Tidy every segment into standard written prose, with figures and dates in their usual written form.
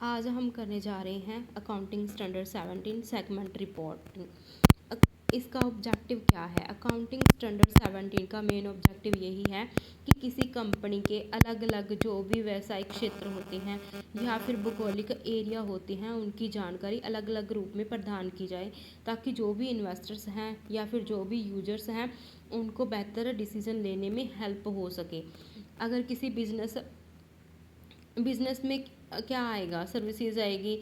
आज हम करने जा रहे हैं अकाउंटिंग स्टैंडर्ड 17 सेगमेंट रिपोर्टिंग। इसका ऑब्जेक्टिव क्या है? अकाउंटिंग स्टैंडर्ड 17 का मेन ऑब्जेक्टिव यही है कि किसी कंपनी के अलग अलग जो भी व्यवसायिक क्षेत्र होते हैं या फिर भौगोलिक एरिया होते हैं, उनकी जानकारी अलग अलग रूप में प्रदान की जाए, ताकि जो भी इन्वेस्टर्स हैं या फिर जो भी यूजर्स हैं उनको बेहतर डिसीजन लेने में हेल्प हो सके। अगर किसी बिजनेस में क्या आएगा? सर्विसेज आएगी,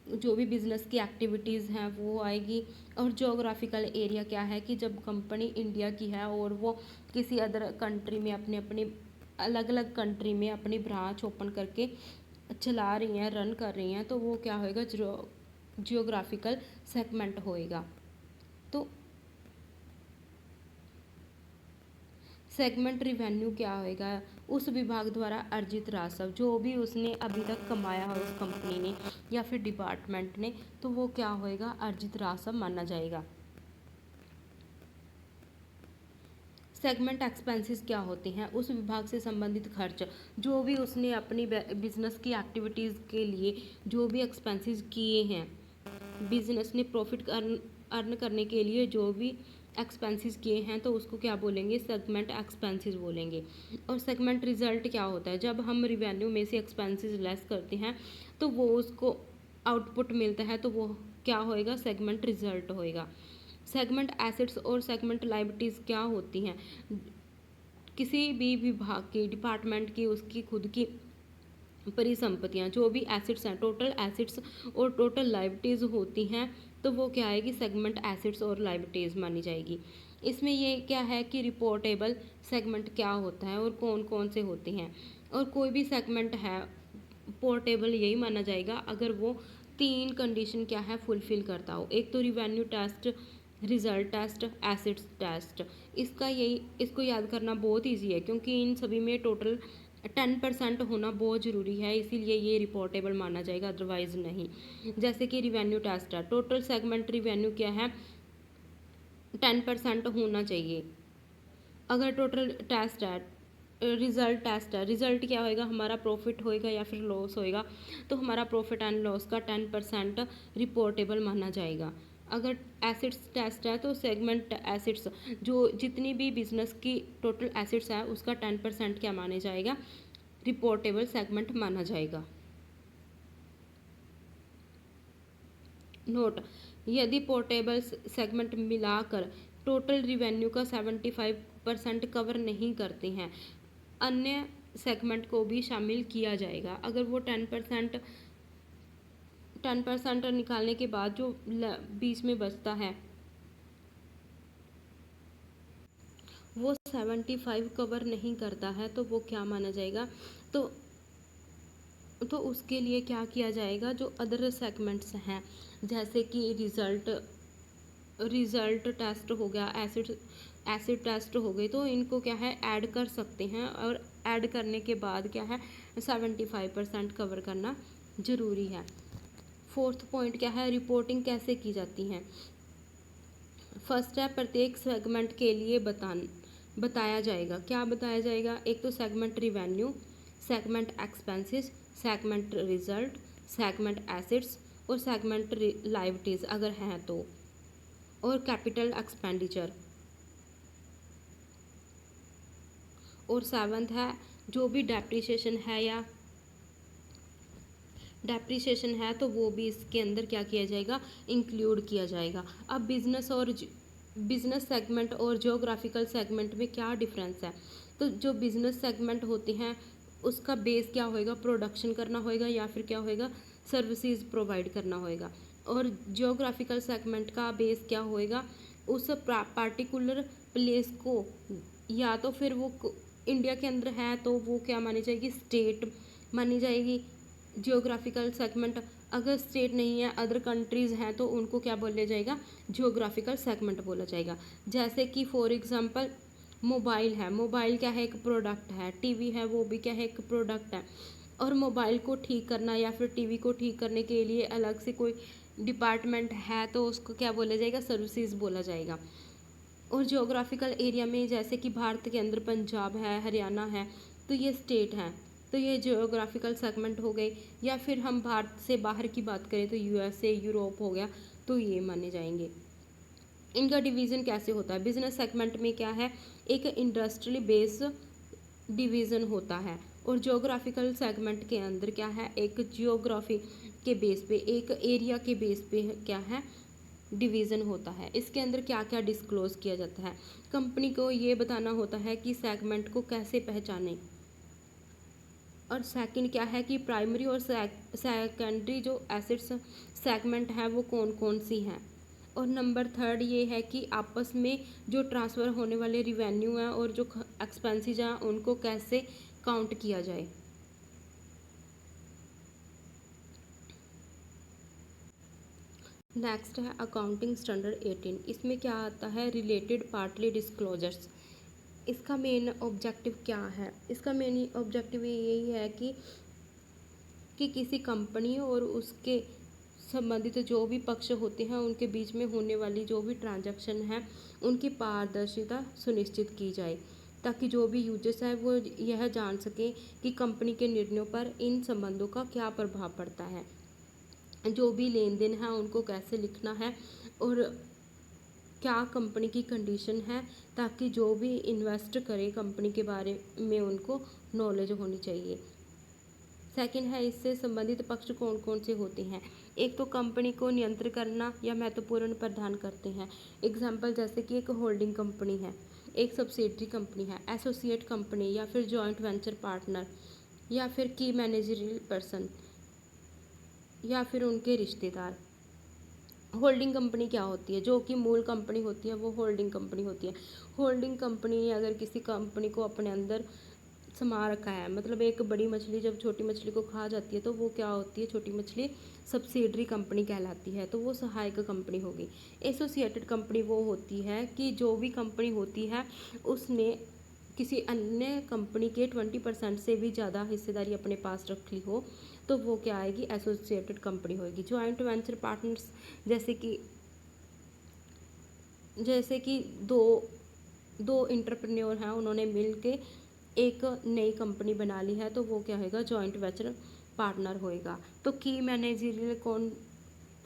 जो भी बिज़नेस की एक्टिविटीज़ हैं वो आएगी। और जोग्राफिकल एरिया क्या है कि जब कंपनी इंडिया की है और वो किसी अदर कंट्री में अपने अपने अलग अलग कंट्री में अपनी ब्रांच ओपन करके चला रही हैं, रन कर रही हैं, तो वो क्या होएगा? जियोग्राफिकल सेगमेंट होएगा। तो सेगमेंट रिवेन्यू क्या होएगा? उस विभाग द्वारा अर्जित राजस्व, जो भी उसने अभी तक कमाया है उस कंपनी ने या फिर डिपार्टमेंट ने, तो वो क्या होएगा? अर्जित राजस्व माना जाएगा। सेगमेंट एक्सपेंसेस क्या होते हैं? उस विभाग से संबंधित खर्च, जो भी उसने अपनी बिजनेस की एक्टिविटीज़ के लिए जो भी एक्सपेंसेस किए हैं, बिजनेस ने प्रॉफिट अर्न करने के लिए जो भी एक्सपेंसेस किए हैं, तो उसको क्या बोलेंगे? सेगमेंट एक्सपेंसेस बोलेंगे। और सेगमेंट रिजल्ट क्या होता है? जब हम रिवेन्यू में से एक्सपेंसेस लेस करते हैं तो वो उसको आउटपुट मिलता है, तो वो क्या होएगा? सेगमेंट रिजल्ट होएगा। सेगमेंट एसेट्स और सेगमेंट लायबिलिटीज़ क्या होती हैं? किसी भी विभाग की, डिपार्टमेंट की, उसकी खुद की परिसंपत्तियाँ, जो भी एसेट्स हैं, टोटल एसेट्स और टोटल लायबिलिटीज़ होती हैं, तो वो क्या आएगी? सेगमेंट एसेट्स और लायबिलिटीज़ मानी जाएगी। इसमें ये क्या है कि रिपोर्टेबल सेगमेंट क्या होता है और कौन कौन से होते हैं। और कोई भी सेगमेंट है पोर्टेबल यही माना जाएगा अगर वो 3 कंडीशन क्या है? फुलफिल करता हो। एक तो revenue test, result test, assets test. इसको याद करना बहुत ईजी है, क्योंकि इन सभी में टोटल 10% होना बहुत ज़रूरी है, इसीलिए ये रिपोर्टेबल माना जाएगा, अदरवाइज नहीं। जैसे कि रिवेन्यू टेस्ट है, टोटल सेगमेंट रिवेन्यू क्या है? 10% होना चाहिए। अगर टोटल टेस्ट है, रिजल्ट टेस्ट है, रिजल्ट क्या होएगा? हमारा प्रॉफिट होएगा या फिर लॉस होएगा, तो हमारा प्रॉफिट एंड लॉस का 10% रिपोर्टेबल माना जाएगा। अगर एसेट्स टेस्ट है तो सेगमेंट एसेट्स, जो जितनी भी बिजनेस की टोटल एसेट्स है उसका 10% क्या माना जाएगा? रिपोर्टेबल सेगमेंट माना जाएगा। नोट: यदि पोर्टेबल सेगमेंट मिलाकर टोटल रिवेन्यू का 75% कवर नहीं करते हैं, अन्य सेगमेंट को भी शामिल किया जाएगा। अगर वो 10% निकालने के बाद जो बीच में बचता है वो 75 कवर नहीं करता है, तो वो क्या माना जाएगा? तो उसके लिए क्या किया जाएगा? जो अदर सेगमेंट्स हैं, जैसे कि रिजल्ट टेस्ट हो गया, एसिड टेस्ट हो गई, तो इनको क्या है? ऐड कर सकते हैं। और ऐड करने के बाद क्या है? 75% कवर करना ज़रूरी है। फोर्थ पॉइंट क्या है? रिपोर्टिंग कैसे की जाती है? फर्स्ट है, प्रत्येक सेगमेंट के लिए बताया जाएगा। क्या बताया जाएगा? एक तो segment revenue, segment expenses, segment result, segment assets और सेगमेंट लायबिलिटीज़ अगर हैं तो, और कैपिटल एक्सपेंडिचर। और सेवन्थ है, जो भी डेप्रिसिएशन है तो वो भी इसके अंदर क्या किया जाएगा? इंक्लूड किया जाएगा। अब बिजनेस सेगमेंट और जियोग्राफिकल सेगमेंट में क्या डिफरेंस है? तो जो बिजनेस सेगमेंट होते हैं उसका बेस क्या होएगा? प्रोडक्शन करना होएगा या फिर क्या होएगा? सर्विसेज प्रोवाइड करना होएगा। और जियोग्राफिकल सेगमेंट का बेस क्या होएगा? उस पार्टिकुलर प्लेस को, या तो फिर वो इंडिया के अंदर है तो वो क्या मानी जाएगी? स्टेट मानी जाएगी। जियोग्राफिकल सेगमेंट अगर स्टेट नहीं है, अदर कंट्रीज़ हैं, तो उनको क्या बोला जाएगा? जियोग्राफिकल सेगमेंट बोला जाएगा। जैसे कि फॉर एग्जांपल मोबाइल है, मोबाइल क्या है? एक प्रोडक्ट है। टीवी है, वो भी क्या है? एक प्रोडक्ट है। और मोबाइल को ठीक करना या फिर टीवी को ठीक करने के लिए अलग से कोई डिपार्टमेंट है, तो उसको क्या बोला जाएगा? सर्विसेज बोला जाएगा। और जियोग्राफिकल एरिया में जैसे कि भारत के अंदर पंजाब है, हरियाणा है, तो ये स्टेट हैं। तो ये जियोग्राफिकल सेगमेंट हो गए। या फिर हम भारत से बाहर की बात करें तो यूएसए, यूरोप हो गया, तो ये माने जाएंगे। इनका डिवीज़न कैसे होता है? बिजनेस सेगमेंट में क्या है, एक इंडस्ट्रियली बेस डिवीज़न होता है, और जियोग्राफिकल सेगमेंट के अंदर क्या है, एक जियोग्राफी के बेस पे, एक एरिया के बेस पे क्या है, डिवीज़न होता है। इसके अंदर क्या क्या डिस्क्लोज किया जाता है, कंपनी को ये बताना होता है कि सेगमेंट को कैसे पहचानें। और सेकंड क्या है कि प्राइमरी और सेकेंडरी जो एसेट्स सेगमेंट है वो कौन कौन सी हैं। और नंबर थर्ड ये है कि आपस में जो ट्रांसफ़र होने वाले रिवेन्यू हैं और जो एक्सपेंसेस हैं उनको कैसे काउंट किया जाए। नेक्स्ट है अकाउंटिंग स्टैंडर्ड 18। इसमें क्या आता है, रिलेटेड पार्टली डिस्क्लोजर्स। इसका मेन ऑब्जेक्टिव क्या है? इसका मेन ऑब्जेक्टिव यही है कि किसी कंपनी और उसके संबंधित जो भी पक्ष होते हैं उनके बीच में होने वाली जो भी ट्रांजैक्शन है उनकी पारदर्शिता सुनिश्चित की जाए, ताकि जो भी यूजर्स है वो यह जान सकें कि कंपनी के निर्णयों पर इन संबंधों का क्या प्रभाव पड़ता है, जो भी लेन देन है उनको कैसे लिखना है, और क्या कंपनी की कंडीशन है, ताकि जो भी इन्वेस्ट करे कंपनी के बारे में उनको नॉलेज होनी चाहिए। सेकंड है, इससे संबंधित पक्ष कौन कौन से होते हैं। एक तो कंपनी को नियंत्रित करना या महत्वपूर्ण प्रदान करते हैं। एग्जाम्पल जैसे कि एक होल्डिंग कंपनी है, एक सब्सिडरी कंपनी है, एसोसिएट कंपनी या फिर जॉइंट वेंचर पार्टनर, या फिर की मैनेजरियल पर्सन, या फिर उनके रिश्तेदार। होल्डिंग कंपनी क्या होती है? जो कि मूल कंपनी होती है वो होल्डिंग कंपनी होती है। होल्डिंग कंपनी ने अगर किसी कंपनी को अपने अंदर समा रखा है, मतलब एक बड़ी मछली जब छोटी मछली को खा जाती है तो वो क्या होती है, छोटी मछली सब्सिडरी कंपनी कहलाती है, तो वो सहायक कंपनी होगी। एसोसिएटेड कंपनी वो होती है कि जो भी कंपनी होती है उसने किसी अन्य कंपनी के 20% से भी ज़्यादा हिस्सेदारी अपने पास रखी हो, तो वो क्या आएगी, एसोसिएटेड कंपनी होगी। जॉइंट वेंचर पार्टनर्स जैसे कि दो दो इंटरप्रेन्योर हैं, उन्होंने मिल के एक नई कंपनी बना ली है, तो वो क्या होगा, जॉइंट वेंचर पार्टनर होएगा। तो की मैनेजरियल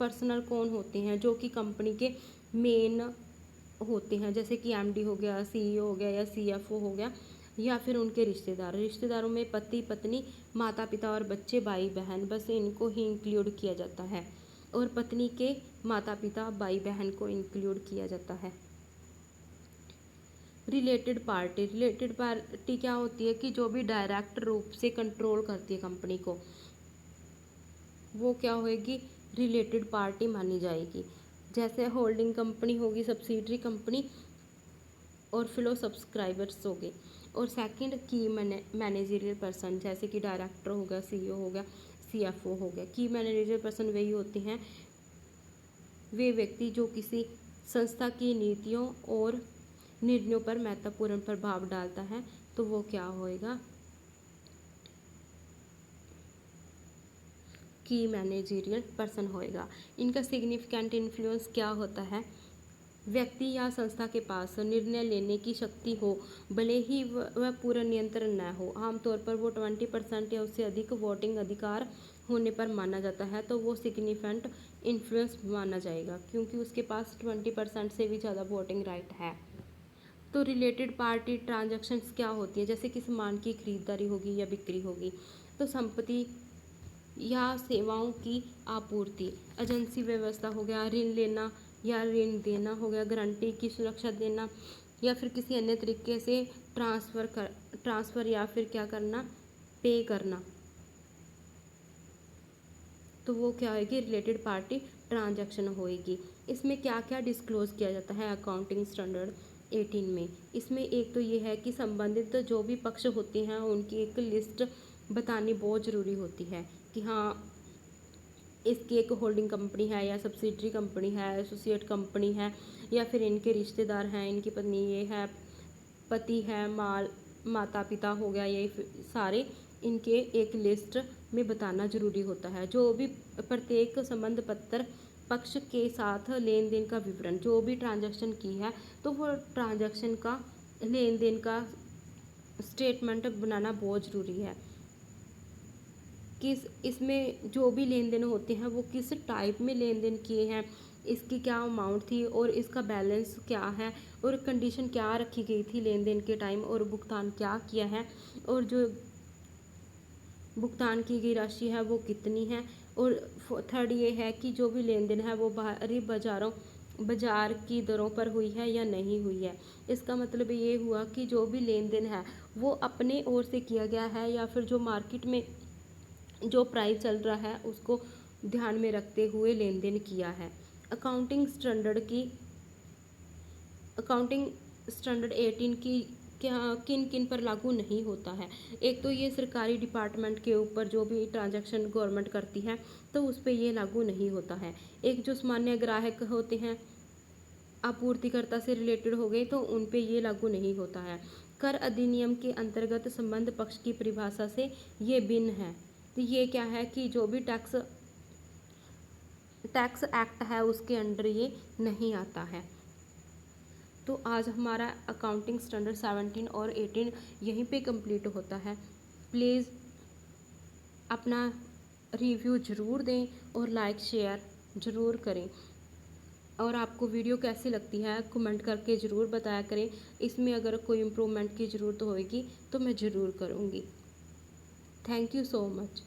पर्सनल कौन होते हैं, जो कि कंपनी के मेन होते हैं, जैसे कि एमडी हो गया, सीईओ हो गया या सीएफओ हो गया, या फिर उनके रिश्तेदारों में पति पत्नी, माता पिता और बच्चे, भाई बहन, बस इनको ही इंक्लूड किया जाता है, और पत्नी के माता पिता, भाई बहन को इंक्लूड किया जाता है। रिलेटेड पार्टी क्या होती है कि जो भी डायरेक्ट रूप से कंट्रोल करती है कंपनी को, वो क्या होएगी, रिलेटेड पार्टी मानी जाएगी। जैसे होल्डिंग कंपनी होगी, सब्सिडरी कंपनी, और फिर सब्सक्राइबर्स हो गए। और सेकंड की मैनेजरियल पर्सन, जैसे कि डायरेक्टर हो गया, सीईओ हो गया, सीएफओ हो गया। की मैनेजरियल पर्सन वही होते हैं, वे व्यक्ति जो किसी संस्था की नीतियों और निर्णयों पर महत्वपूर्ण प्रभाव डालता है, तो वो क्या होएगा, की मैनेजरियल पर्सन होएगा। इनका सिग्निफिकेंट इन्फ्लुएंस क्या होता है, व्यक्ति या संस्था के पास निर्णय लेने की शक्ति हो, भले ही वह पूरा नियंत्रण न हो। आमतौर पर वो 20% या उससे अधिक वोटिंग अधिकार होने पर माना जाता है, तो वो सिग्निफिकेंट इन्फ्लुएंस माना जाएगा, क्योंकि उसके पास 20% से भी ज़्यादा वोटिंग राइट है। तो रिलेटेड पार्टी ट्रांजैक्शंस क्या होती है, जैसे कि सामान की खरीदारी होगी या बिक्री होगी, तो संपत्ति या सेवाओं की आपूर्ति, एजेंसी व्यवस्था हो गया, ऋण लेना या ऋण देना हो गया, गारंटी की सुरक्षा देना, या फिर किसी अन्य तरीके से ट्रांसफ़र या फिर क्या करना, पे करना, तो वो क्या होगी, रिलेटेड पार्टी ट्रांजैक्शन होएगी। इसमें क्या क्या डिस्क्लोज किया जाता है अकाउंटिंग स्टैंडर्ड 18 में। इसमें एक तो ये है कि संबंधित जो भी पक्ष होते हैं उनकी एक लिस्ट बतानी बहुत ज़रूरी होती है, कि हाँ इसकी एक होल्डिंग कंपनी है या सब्सिडरी कंपनी है, एसोसिएट कंपनी है, या फिर इनके रिश्तेदार हैं, इनकी पत्नी ये है, पति है, माता पिता हो गया, ये सारे इनके एक लिस्ट में बताना जरूरी होता है। जो भी प्रत्येक संबंध पत्र पक्ष के साथ लेन देन का विवरण, जो भी ट्रांजैक्शन की है तो वो ट्रांजैक्शन का लेन देन का स्टेटमेंट बनाना बहुत ज़रूरी है। किस इसमें जो भी लेन देन होते हैं वो किस टाइप में लेन देन किए हैं, इसकी क्या अमाउंट थी और इसका बैलेंस क्या है और कंडीशन क्या रखी गई थी लेन देन के टाइम और भुगतान क्या किया है और जो भुगतान की गई राशि है वो कितनी है। और थर्ड ये है कि जो भी लेन देन है वो बाहरी बाजार की दरों पर हुई है या नहीं हुई है। इसका मतलब ये हुआ कि जो भी लेन देन है वो अपने ओर से किया गया है या फिर जो मार्केट में जो प्राइस चल रहा है उसको ध्यान में रखते हुए लेन देन किया है। अकाउंटिंग स्टैंडर्ड की अकाउंटिंग स्टैंडर्ड 18 की क्या किन किन पर लागू नहीं होता है। एक तो ये सरकारी डिपार्टमेंट के ऊपर जो भी ट्रांजैक्शन गवर्नमेंट करती है तो उस पर ये लागू नहीं होता है। एक जो सामान्य ग्राहक होते हैं आपूर्तिकर्ता से रिलेटेड हो गए तो उन पे ये लागू नहीं होता है। कर अधिनियम के अंतर्गत संबंध पक्ष की परिभाषा से ये भिन्न है। तो ये क्या है कि जो भी टैक्स एक्ट है उसके अंडर ये नहीं आता है। तो आज हमारा अकाउंटिंग स्टैंडर्ड 17 और 18 यहीं पे कंप्लीट होता है। प्लीज़ अपना रिव्यू ज़रूर दें और लाइक शेयर ज़रूर करें और आपको वीडियो कैसी लगती है कमेंट करके ज़रूर बताया करें। इसमें अगर कोई इम्प्रूवमेंट की ज़रूरत होएगी तो मैं ज़रूर करूँगी। Thank you so much.